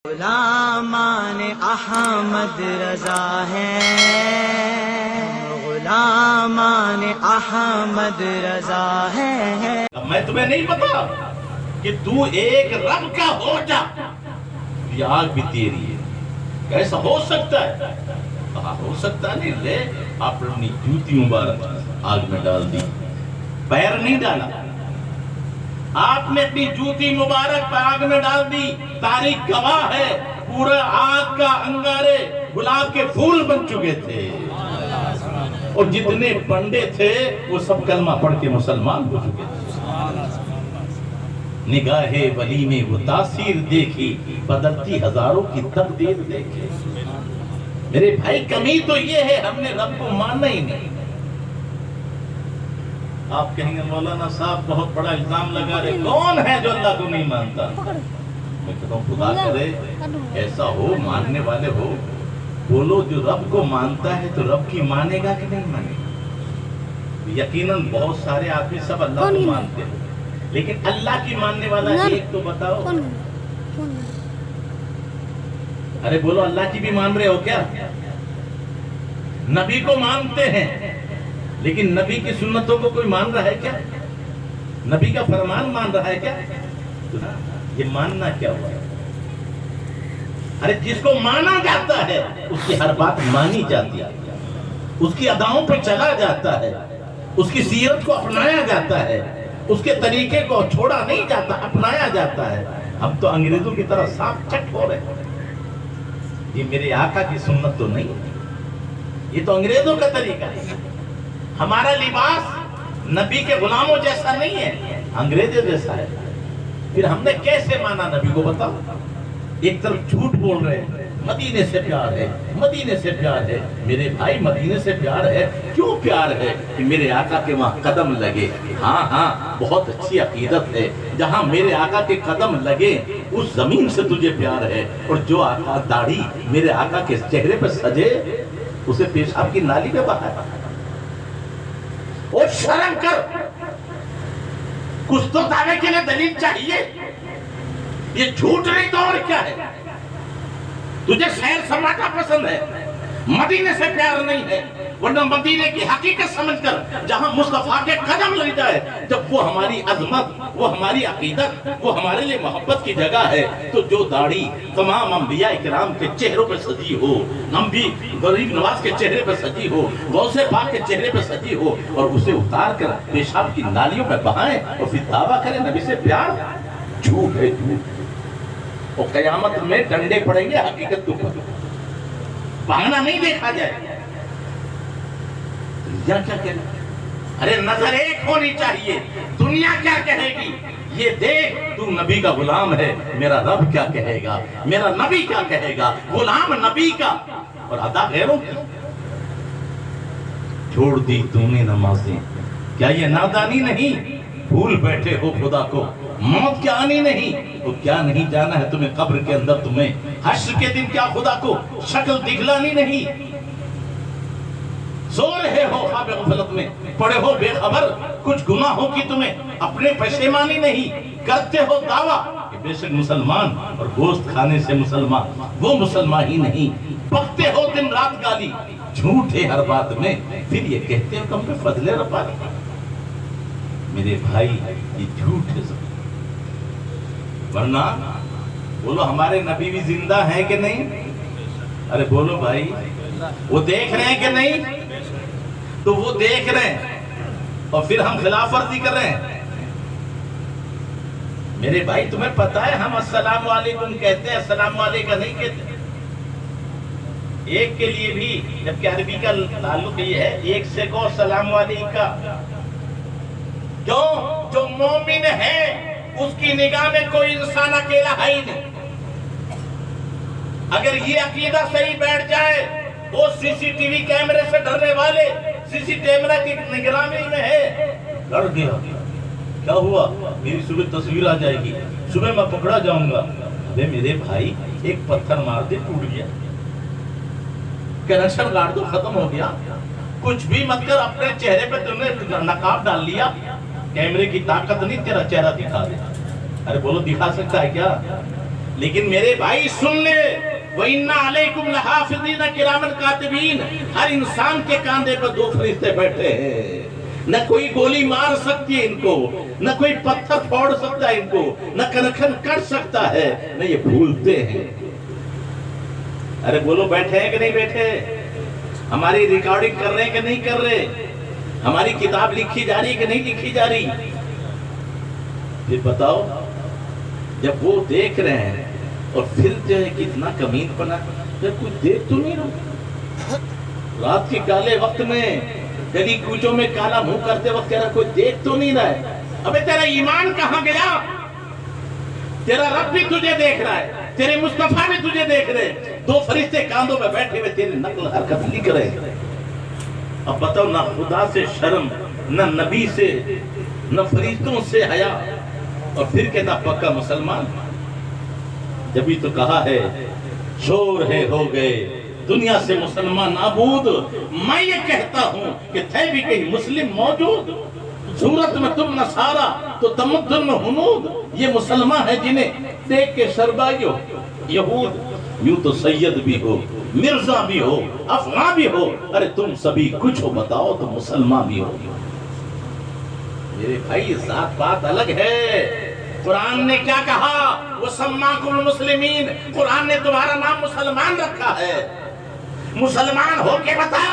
غلامان احمد رضا ہے، غلامان احمد رضا ہے۔ میں تمہیں نہیں پتا کہ تو ایک رب کا ہو جا، یہ آگ بھی تیری ہے، کیسا ہو سکتا ہے؟ کہا ہو سکتا نہیں، لے آپ اپنی جوتی مبارک آگ میں ڈال دی، پیر نہیں ڈالا، آپ نے اپنی جوتی مبارک آگ میں ڈال دی، تاریخ گواہ ہے، پورا آگ کا انگارے گلاب کے پھول بن چکے تھے، اور جتنے پنڈے تھے وہ سب کلمہ پڑھ کے مسلمان ہو چکے تھے۔ نگاہ ولی میں وہ تاثیر دیکھی، بدلتی ہزاروں کی تقدیر دیکھی۔ میرے بھائی کمی تو یہ ہے ہم نے رب کو ماننا ہی نہیں۔ آپ کہیں گے مولانا صاحب بہت بڑا الزام لگا رہے، کون ہے جو اللہ کو نہیں مانتا؟ میں کہتا ہوں خدا کرے ایسا ہو، ماننے والے ہو، بولو جو رب کو مانتا ہے تو رب کی مانے گا کہ نہیں مانے گا؟ یقیناً بہت سارے آدمی سب اللہ کو مانتے ہیں، لیکن اللہ کی ماننے والا ایک تو بتاؤ۔ ارے بولو اللہ کی بھی مان رہے ہو کیا؟ نبی کو مانتے ہیں لیکن نبی کی سنتوں کو کوئی مان رہا ہے کیا؟ نبی کا فرمان مان رہا ہے کیا؟ یہ ماننا کیا ہوا ہے؟ ارے جس کو مانا جاتا ہے اس کی ہر بات مانی جاتی ہے، اس کی اداؤں پہ چلا جاتا ہے، اس کی سیرت کو اپنایا جاتا ہے، اس کے طریقے کو چھوڑا نہیں جاتا، اپنایا جاتا ہے۔ ہم تو انگریزوں کی طرح صاف چٹ ہو رہے ہیں، یہ میرے آقا کی سنت تو نہیں، یہ تو انگریزوں کا طریقہ ہے۔ ہمارا لباس نبی کے غلاموں جیسا نہیں ہے، انگریزوں جیسا ہے۔ پھر ہم نے کیسے مانا نبی کو بتاؤ؟ ایک طرف جھوٹ بول رہے ہیں، مدینے سے پیار ہے، مدینے سے پیار ہے۔ میرے بھائی مدینے سے پیار ہے، کیوں پیار ہے؟ کہ میرے آقا کے وہاں قدم لگے۔ ہاں ہاں بہت اچھی عقیدت ہے، جہاں میرے آقا کے قدم لگے اس زمین سے تجھے پیار ہے، اور جو آقا داڑھی میرے آقا کے چہرے پہ سجے اسے پیشاب کی نالی میں بہایا۔ اور شرم کر، کچھ تو دعوے کے لیے دلیل چاہیے، یہ جھوٹ نہیں تو اور کیا ہے؟ تجھے شہر سماٹا پسند ہے، مدینے سے پیار نہیں ہے، ورنہ مدینے کی حقیقت سمجھ کر جہاں مصطفیٰ کے قدم لگ جائے، جب وہ ہماری عظمت، وہ ہماری عقیدت، وہ ہمارے لیے محبت کی جگہ ہے، تو جو داڑھی تمام انبیاء کرام کے چہروں پہ سجی ہو، نبی غریب نواز کے چہرے پہ سجی ہو، غوث پاک کے چہرے پہ سجی ہو، اور اسے اتار کر پیشاب کی نالیوں میں بہائیں اور پھر دعویٰ کریں نبی سے پیار، جھوٹ ہے جھوٹ۔ اور قیامت میں ڈنڈے پڑیں گے حقیقت کو بہانا نہیں دیکھا جائے۔ دنیا کیا کہے گی؟ ارے نظر ایک ہونی چاہیے، دنیا کیا کہے گی یہ دیکھ، تو نبی کا غلام ہے، میرا رب کیا کہے گا، میرا نبی کیا کہے گا، غلام نبی کا اور ادا غیروں کی۔ چھوڑ دی تو نے نمازیں، کیا یہ نادانی نہیں؟ بھول بیٹھے ہو خدا کو، موت کیا آنی نہیں؟ تو کیا نہیں جانا ہے تمہیں قبر کے اندر، تمہیں حشر کے دن کیا خدا کو شکل دکھلانی نہیں؟ سو رہے ہو خواب غفلت میں، پڑے ہو بے خبر، کچھ گناہوں کی تمہیں اپنے پشیمانی نہیں، کرتے ہو دعویٰ کہ بے شک مسلمان اور گوشت کھانے سے مسلمان، وہ مسلمان ہی نہیں، پکتے ہو دن رات گالی، جھوٹ ہے ہر بات میں، پھر یہ کہتے ہو کم پہ فضل ربا۔ میرے بھائی یہ جھوٹ ہے، ورنہ بولو ہمارے نبی بھی زندہ ہیں کہ نہیں؟ ارے بولو بھائی، وہ دیکھ رہے ہیں کہ نہیں؟ تو وہ دیکھ رہے ہیں اور پھر ہم خلاف ورزی کر رہے ہیں۔ میرے بھائی تمہیں پتا ہے ہم السلام علیکم کہتے ہیں، السلام علیکم نہیں کہتے۔ ایک کے لیے بھی، جبکہ عربی کا تعلق یہ ہے، ایک سے کو السلام علیکم، جو مومن ہے اس کی نگاہ میں کوئی انسان اکیلا ہے ہی نہیں۔ اگر یہ عقیدہ صحیح بیٹھ جائے، وہ سی سی ٹی وی کیمرے سے ڈرنے والے سی سی کیمرہ کی نگرانی میں ہے، ڈر گیا، کیا ہوا؟ میری صبح تصویر آ جائے گی، صبح میں پکڑا جاؤں گا۔ میرے بھائی ایک پتھر مار دے ٹوٹ گیا، کنیکشن کاٹ دو ختم ہو گیا، کچھ بھی مت کر، اپنے چہرے پہ تم نے نقاب ڈال لیا، کیمرے کی طاقت نہیں تیرا چہرہ دکھا دے۔ ارے بولو دکھا سکتا ہے کیا؟ لیکن میرے بھائی سن لے، وَإِنَّ عَلَيْكُمْ لَحَافِظِينَ كِرَامًا كَاتِبِينَ، ہر انسان کے کاندھے پر 2 فرشتے بیٹھے ہیں، نہ کوئی گولی مار سکتی ہے ان کو، نہ کوئی پتھر پھوڑ سکتا ہے ان کو، نہ کنکھن کٹ سکتا ہے، نہ یہ بھولتے ہیں۔ ارے بولو، بیٹھے ہیں کہ نہیں بیٹھے؟ ہماری ریکارڈنگ کر رہے ہیں کہ نہیں کر رہے؟ ہماری کتاب لکھی جا رہی کہ نہیں لکھی جا رہی؟ پھر بتاؤ، جب وہ دیکھ رہے ہیں اور پھر جو ہے کتنا کمین پنا، جب کوئی دیکھ تو نہیں رہا، رات کے کالے وقت میں گلی کوچوں میں کالا منہ کرتے وقت کہہ رہا کوئی دیکھ تو نہیں رہا ہے۔ ابے تیرا ایمان کہاں گیا؟ تیرا رب بھی تجھے دیکھ رہا ہے، تیرے مصطفیٰ بھی تجھے دیکھ رہے ہیں، 2 فرشتے کاندھوں میں بیٹھے ہوئے تیری نقل حرکت لکھ رہے ہیں۔ اب بتاؤ، نہ خدا سے شرم، نہ نبی سے، نہ فرشتوں سے حیا، اور پھر کہتا پکا مسلمان۔ جبھی تو کہا ہے شور ہے ہو گئے دنیا سے مسلمان نابود، میں یہ کہتا ہوں کہ تھے بھی کہیں مسلم موجود، صورت میں تم نصارا تو تمدن میں حنود، یہ مسلمان ہے جنہیں دیکھ کے شربائی ہو یہود، یوں تو سید بھی ہو، مرزا بھی ہو، افغان بھی ہو، ارے تم سبھی کچھ ہو، بتاؤ تو مسلمان بھی ہو۔ میرے بھائی ذات بات الگ ہے۔ قرآن نے کیا کہا؟ وَسَمَّاكُمُ الْمُسْلِمِينَ، قرآن نے تمہارا نام مسلمان رکھا ہے۔ مسلمان ہو کے بتا،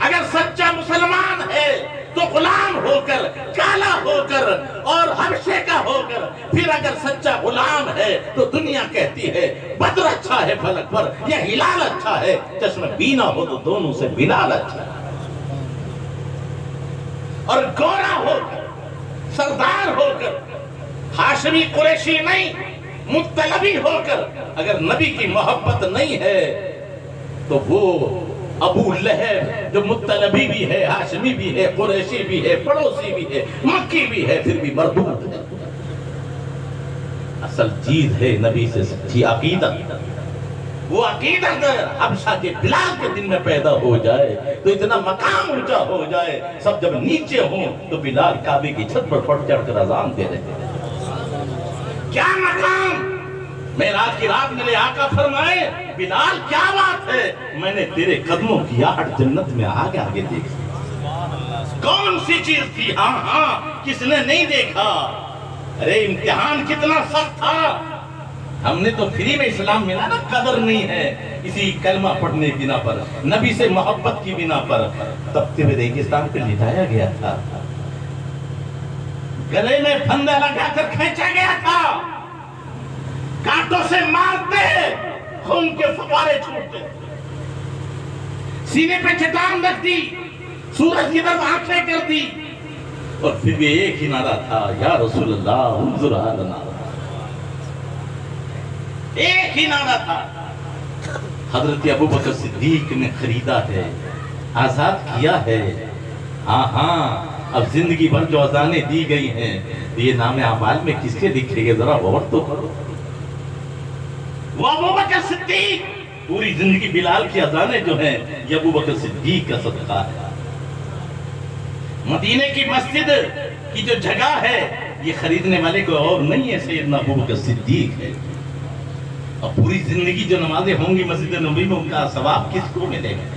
اگر سچا مسلمان ہے تو غلام ہو کر، کالا ہو کر اور حبشے کا ہو کر، پھر اگر سچا غلام ہے تو دنیا کہتی ہے بدر اچھا ہے فلک پر، یا ہلال اچھا ہے، چشم بینا ہو تو دونوں سے بلال اچھا ہے۔ اور گورا ہو کر، سردار ہو کر، ہاشمی قریشی نہیں، مطلبی ہو کر اگر نبی کی محبت نہیں ہے تو وہ ابو لہب جو مطلبی بھی ہے، ہاشمی بھی ہے، قریشی بھی ہے، پڑوسی بھی ہے، مکی بھی ہے، پھر بھی مردود ہے۔ اصل چیز ہے نبی سے سچی عقیدت۔ وہ عقیدت حبشہ کے بلال کے دن میں پیدا ہو جائے تو اتنا مقام اونچا ہو جائے، سب جب نیچے ہوں تو بلال کعبے کی چھت پر پڑ چڑھ کر اذان دے رہے ہیں۔ کیا مقام! معراج کی رات میرے آقا فرمائے بلال کیا بات ہے، میں نے تیرے قدموں کی آہٹ جنت میں آگے آگے دیکھی۔ کون سی چیز تھی؟ ہاں کس نے نہیں دیکھا؟ ارے امتحان کتنا سخت تھا، ہم نے تو فری میں اسلام ملا نا، قدر نہیں ہے اسی کلمہ پڑھنے کی بنا پر، نبی سے محبت کی بنا پر تپتے ہوئے ریگستان پہ لٹایا گیا تھا، گلے میں پھندا لگا کر کھینچا گیا تھا، کانٹوں سے مارتے خون کے فوارے چھوٹتے، سینے پہ چٹان رکھ دی، سورج کی طرف آنکھیں کر دی، اور پھر بھی ایک ہی نعرہ تھا، یا رسول اللہ انظر حالنا، ایک ہی نعرہ تھا۔ حضرت ابوبکر صدیق نے خریدا ہے، آزاد کیا ہے۔ ہاں اب زندگی بھر جو اذانیں دی گئی ہیں تو یہ نام اعمال میں کس کے لکھے گئے، ذرا غور تو کرو۔ وہ ابوبکر صدیق، پوری زندگی بلال کی اذانیں جو ہیں یہ ابوبکر صدیق کا صدقہ ہے۔ مدینے کی مسجد کی جو جگہ ہے یہ خریدنے والے کوئی اور نہیں ہے، سیدنا ابوبکر صدیق ہے۔ اور پوری زندگی جو نمازیں ہوں گی مسجد نبوی میں ان کا ثواب کس کو ملے گا؟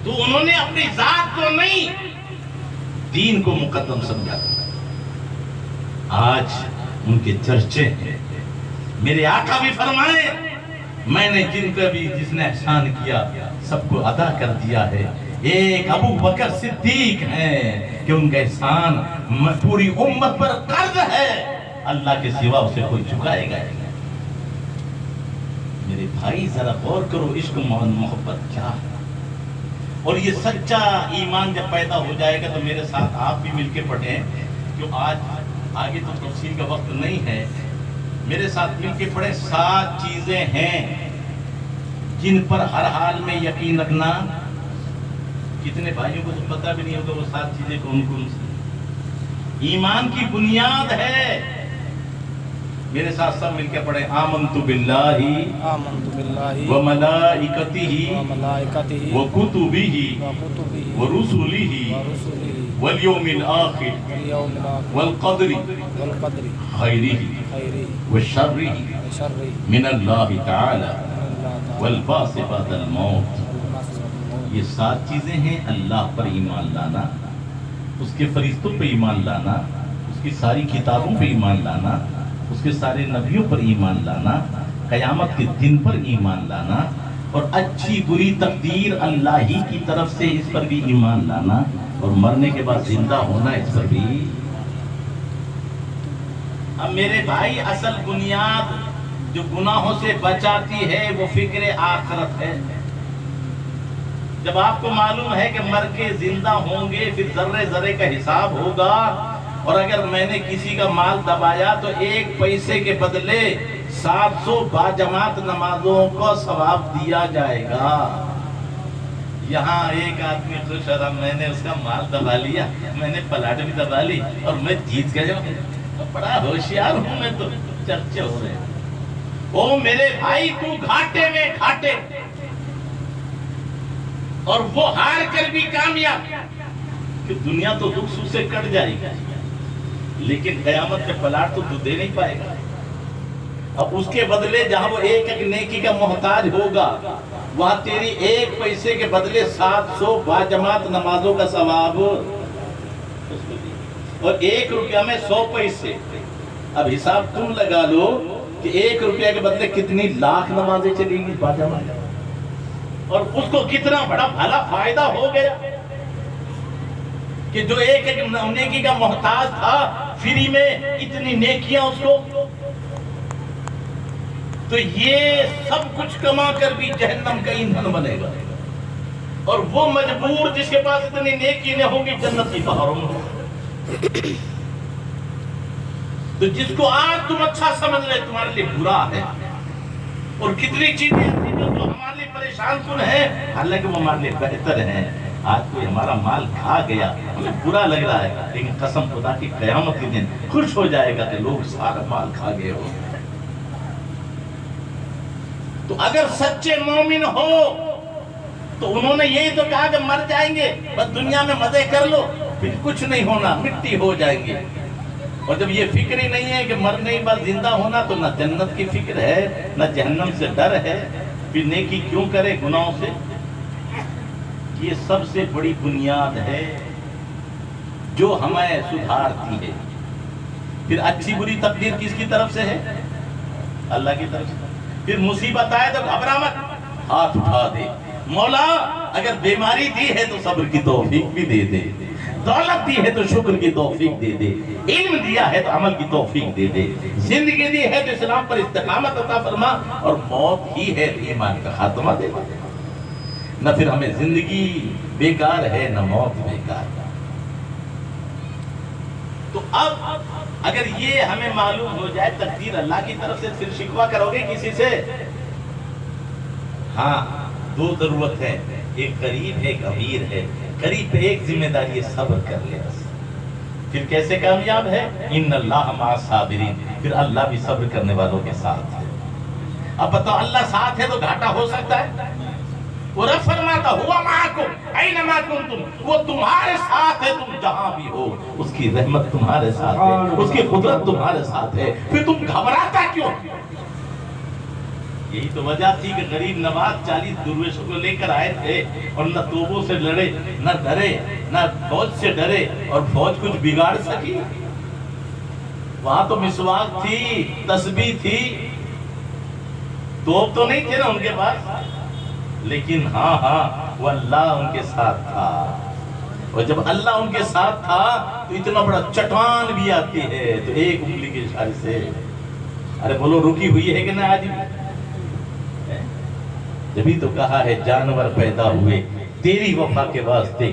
تو انہوں نے اپنی ذات کو نہیں، دین کو مقدم سمجھا تھا۔ آج ان کے چرچے ہیں۔ میرے آقا بھی فرمائے میں نے جن پہ بھی جس نے احسان کیا سب کو ادا کر دیا ہے، ایک ابو بکر صدیق ہیں کہ ان کا احسان پوری امت پر قرض ہے، اللہ کے سوا اسے کوئی چکائے گا نہیں۔ میرے بھائی ذرا غور کرو، عشق محبت کیا ہے، اور یہ سچا ایمان جب پیدا ہو جائے گا تو میرے ساتھ آپ بھی مل کے پڑھیں، جو آج آگے تو تفصیل کا وقت نہیں ہے، میرے ساتھ مل کے پڑھیں۔ 7 چیزیں ہیں جن پر ہر حال میں یقین رکھنا۔ کتنے بھائیوں کو تو پتہ بھی نہیں ہوگا وہ 7 چیزیں کون کون سی؟ ایمان کی بنیاد ہے، میرے ساتھ سب مل کے پڑھیں آمنت باللہ آمنت باللہ وملائکتہ وملائکتہ وکتبہ وکتبہ ورسلہ ورسلہ والیوم الآخر والیوم الآخر والقدر والقدر خیرہ خیرہ وشرہ وشرہ من اللہ تعالی من اللہ تعالی والبعث بعد الموت. والبعث یہ 7 چیزیں ہیں: اللہ پر ایمان لانا، اس کے فرشتوں پہ ایمان لانا، اس کی ساری کتابوں پہ ایمان لانا، اس کے سارے نبیوں پر ایمان لانا، قیامت کے دن پر ایمان لانا، اور اچھی بری تقدیر اللہ ہی کی طرف سے اس پر بھی ایمان لانا، اور مرنے کے بعد زندہ ہونا اس پر بھی. اب میرے بھائی، اصل بنیاد جو گناہوں سے بچاتی ہے وہ فکر آخرت ہے. جب آپ کو معلوم ہے کہ مر کے زندہ ہوں گے، پھر ذرے ذرے کا حساب ہوگا، اور اگر میں نے کسی کا مال دبایا تو 1 پیسے کے بدلے 700 باجماعت نمازوں کو ثواب دیا جائے گا. یہاں ایک آدمی خوش ہو رہا، میں نے اس کا مال دبا لیا، میں نے پلاٹ بھی دبا لی اور میں جیت گیا. بڑا ہوشیار ہوں میں، تو چرچے ہو رہے ہیں. او میرے بھائی، تو گھاٹے میں گھاٹے اور وہ ہار کر بھی کامیاب. کہ دنیا تو دکھ سکھ سے کٹ جائے گی، لیکن قیامت کے پلاٹ تو دے نہیں پائے گا. اب اس کے بدلے جہاں وہ ایک ایک نیکی کا محتاج ہوگا، وہاں تیری 1 پیسے کے بدلے 700 باجماعت نمازوں کا ثواب، اور 1 روپیہ میں 100 پیسے. اب حساب تم لگا لو کہ 1 روپیہ کے بدلے کتنی لاکھ نمازیں چلیں گی باجماعت، اور اس کو کتنا بڑا بھلا فائدہ ہو گیا کہ جو ایک ایک نیکی کا محتاج تھا، فری میں اتنی نیکیاں اس کو. تو یہ سب کچھ کما کر بھی جہنم کا ایندھن بنے گا، اور وہ مجبور جس کے پاس اتنی نیکی نہ ہوگی جنت کی بہاروں میں. تو جس کو آج تم اچھا سمجھ لے تمہارے لیے برا ہے، اور کتنی چیزیں ایسی جو ہمارے لیے پریشان کن ہے، حالانکہ وہ ہمارے لیے بہتر ہیں. آج کوئی ہمارا مال کھا گیا، ہمیں برا لگ رہا ہے، لیکن قسم خدا کی قیامت کے دن خوش ہو جائے گا کہ لوگ سارا مال کھا گئے ہو. تو اگر سچے مومن ہو تو انہوں نے یہی تو کہا کہ مر جائیں گے، بس دنیا میں مزے کر لو، پھر کچھ نہیں ہونا، مٹی ہو جائیں گے. اور جب یہ فکر ہی نہیں ہے کہ مرنے کے بعد زندہ ہونا، تو نہ جنت کی فکر ہے نہ جہنم سے ڈر ہے. پھر نیکی کیوں کرے گناہوں سے؟ یہ سب سے بڑی بنیاد ہے جو ہمیں سدھارتی ہے. پھر اچھی بری تقدیر کس کی طرف سے ہے؟ اللہ کی طرف سے. پھر مصیبت آئے تو گھبرا مت، ہاتھ اٹھا دے، مولا اگر بیماری دی ہے تو صبر کی توفیق بھی دے دے، دولت دی ہے تو شکر کی توفیق دے دے، علم دیا ہے تو عمل کی توفیق دے دے، زندگی دی ہے تو اسلام پر استقامت عطا فرما، اور موت ہی ہے تو ایمان کا خاتمہ دے دے. نہ پھر ہمیں زندگی بیکار ہے نہ موت بیکار. تو اب اگر یہ ہمیں معلوم ہو جائے تقدیر اللہ کی طرف سے، پھر شکوہ کرو گے کسی سے؟ ہاں، 2 ضرورت ہے، ایک قریب ہے ایک امیر ہے. قریب پہ ایک ذمہ داری ہے، صبر کر لے بس. پھر کیسے کامیاب ہے؟ ان اللہ مع الصابرین، پھر اللہ بھی صبر کرنے والوں کے ساتھ ہے. اب بتاؤ، اللہ ساتھ ہے تو گھاٹا ہو سکتا ہے؟ وہ رب فرماتا ہوا معکم اینما کنتم، وہ تمہارے ساتھ ہے تم جہاں بھی ہو. اس کی رحمت تمہارے ساتھ ہے، اس کی قدرت تمہارے ساتھ ہے، پھر تم گھبراتا کیوں؟ یہی تو وجہ تھی کہ غریب نواز 40 درویشوں کو لے کر آئے تھے، اور نہ توبوں سے لڑے، نہ ڈرے، نہ فوج سے ڈرے، اور فوج کچھ بگاڑ سکی؟ وہاں تو مسواک تھی، تسبیح تھی، توپ تو نہیں تھے نا ان کے پاس، لیکن ہاں وہ اللہ ان کے ساتھ تھا. اور جب اللہ ان کے ساتھ تھا تو اتنا بڑا چٹان بھی آتی ہے تو ایک انگلی کے اشارے سے، ارے بولو رکی ہوئی ہے کہ نہ آج بھی؟ جبھی تو کہا ہے جانور پیدا ہوئے تیری وفا کے واسطے.